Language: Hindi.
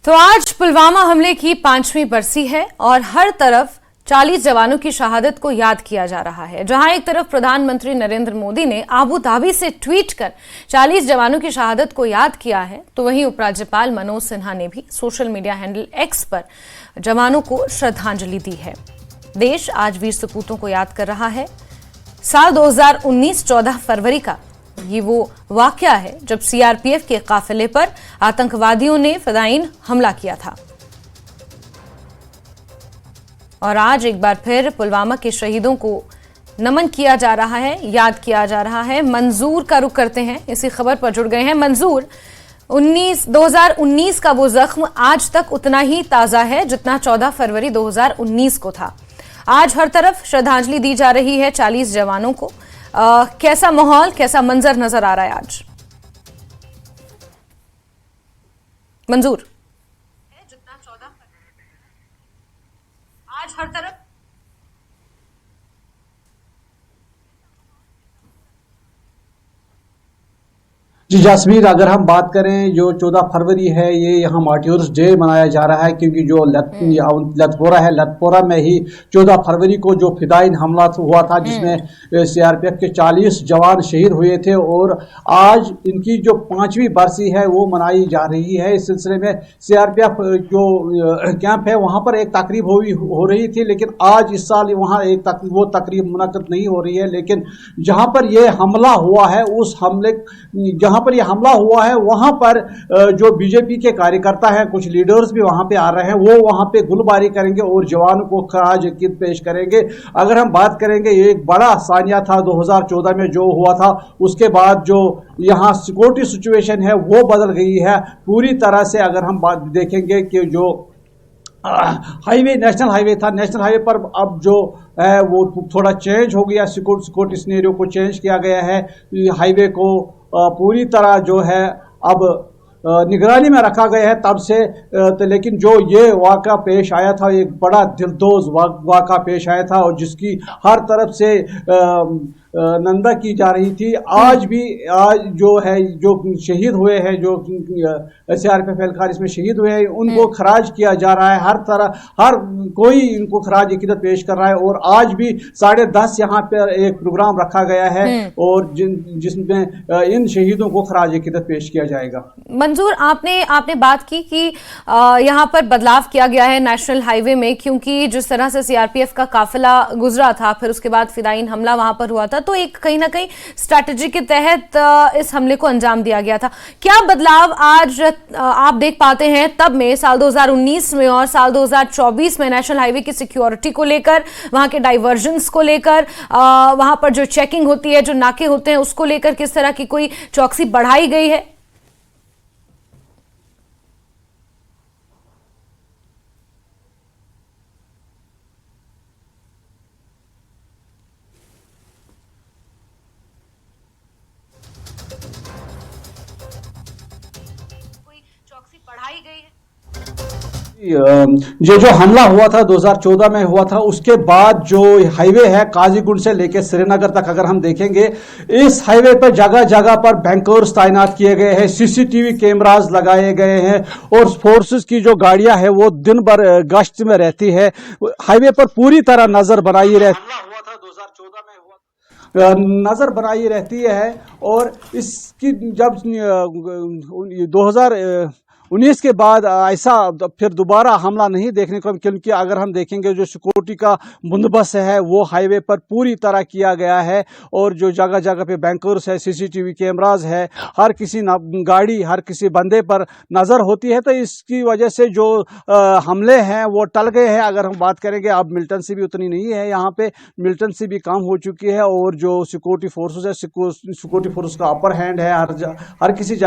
तो आज पुलवामा हमले की 5वीं बरसी है और हर तरफ 40 जवानों की शहादत को याद किया जा रहा है। जहां एक तरफ प्रधानमंत्री नरेंद्र मोदी ने आबू धाबी से ट्वीट कर 40 जवानों की शहादत को याद किया है, तो वहीं उपराज्यपाल मनोज सिन्हा ने भी सोशल मीडिया हैंडल एक्स पर जवानों को श्रद्धांजलि दी है। देश आज वीर सपूतों को याद कर रहा है। साल 2019 14 फरवरी का ये वो वाकया है जब सीआरपीएफ के काफिले पर आतंकवादियों ने फिदायीन हमला किया था। और आज एक बार फिर पुलवामा के शहीदों को नमन किया जा रहा है, याद किया जा रहा है। मंजूर का रुख करते हैं, इसी खबर पर जुड़ गए हैं। मंजूर, 2019 का वो जख्म आज तक उतना ही ताजा है जितना 14 फरवरी 2019 को था। आज हर तरफ श्रद्धांजलि दी जा रही है 40 जवानों को। कैसा माहौल, कैसा मंजर नजर आ रहा है आज? मंजूर, जितना 14 आज हर तरफ जी जासमीन, अगर हम बात करें जो 14 फरवरी है ये यहाँ मार्टियर्स डे मनाया जा रहा है, क्योंकि जो लतपोरा है, लतपोरा में ही 14 फरवरी को जो फिदायीन हमला हुआ था जिसमें सीआरपीएफ के 40 जवान शहीद हुए थे, और आज इनकी जो 5वीं बरसी है वो मनाई जा रही है। इस सिलसिले में सीआरपीएफ जो कैंप है वहाँ पर एक तकरीब हो रही थी, लेकिन आज इस साल वहाँ वो तकरीब मुनक्कद नहीं हो रही है। लेकिन जहाँ पर ये हमला हुआ है, उस हमले जहां पर यह हमला हुआ है वहां पर जो बीजेपी के कार्यकर्ता हैं, कुछ लीडर्स भी वहां पे आ रहे हैं, वो वहां पे गुलबारी करेंगे और जवानों को खराज अकीदत पेश करेंगे। अगर हम बात करेंगे, ये एक बड़ा सानिया था 2014 में जो हुआ था, उसके बाद जो यहाँ सिक्योरिटी सिचुएशन है वो बदल गई है पूरी तरह से। अगर हम बात देखेंगे कि जो हाईवे, नेशनल हाईवे था, नेशनल हाईवे पर अब जो है वो थोड़ा चेंज हो गया, सिक्योरिटी सिनेरियो को चेंज किया गया है। हाईवे को पूरी तरह जो है अब निगरानी में रखा गया है तब से। लेकिन जो ये वाक़ा पेश आया था, एक बड़ा दिलदोज वाक़ा पेश आया था और जिसकी हर तरफ से निंदा की जा रही थी। आज जो है जो शहीद हुए हैं, जो सीआरपीएफ एहलकार इसमें शहीद हुए हैं, उनको खराज किया जा रहा है। हर कोई इनको खराज अकीदत पेश कर रहा है। और आज भी 10:30 यहाँ पर एक प्रोग्राम रखा गया है और जिसमें इन शहीदों को खराज अकीदत पेश किया जाएगा। मंजूर, आपने बात की कि यहाँ पर बदलाव किया गया है नेशनल हाईवे में, क्योंकि जिस तरह से सीआरपीएफ का काफिला गुजरा था, फिर उसके बाद फिदायीन हमला वहां पर हुआ था, तो एक कहीं ना कहीं स्ट्रैटेजी के तहत इस हमले को अंजाम दिया गया था। क्या बदलाव आज आप देख पाते हैं तब में, साल 2019 में और साल 2024 में नेशनल हाईवे की सिक्योरिटी को लेकर, वहां के डाइवर्जन्स को लेकर, वहां पर जो चेकिंग होती है, जो नाके होते हैं, उसको लेकर किस तरह की कोई चौकसी बढ़ाई गई है? बढ़ाई गई है? जो हमला हुआ था 2014 में हुआ था, उसके बाद जो हाईवे है काजीगुंड से लेकर श्रीनगर तक, अगर हम देखेंगे, इस हाईवे पर जगह जगह पर बैंकर्स तैनात किए गए हैं, सीसीटीवी कैमरास लगाए गए हैं और फोर्सेस की जो गाड़ियां हैं वो दिन भर गश्त में रहती है। हाईवे पर पूरी तरह नजर बनाई रहती हुआ था 2014 में नजर बनाई रहती है। और इसकी जब 2019 के बाद ऐसा फिर दोबारा हमला नहीं देखने को, क्योंकि अगर हम देखेंगे जो सिक्योरिटी का बंदोबस्त है वो हाईवे पर पूरी तरह किया गया है और जो जगह जगह पे बैंकर्स है, सीसीटीवी कैमराज है, हर किसी गाड़ी, हर किसी बंदे पर नज़र होती है। तो इसकी वजह से जो हमले हैं वो टल गए हैं। अगर हम बात करेंगे, अब मिलिटेंसी भी उतनी नहीं है, यहाँ पे मिलिटेंसी भी कम हो चुकी है और जो सिक्योरिटी फोर्सेस है, सिक्योरिटी फोर्स का अपर हैंड है हर किसी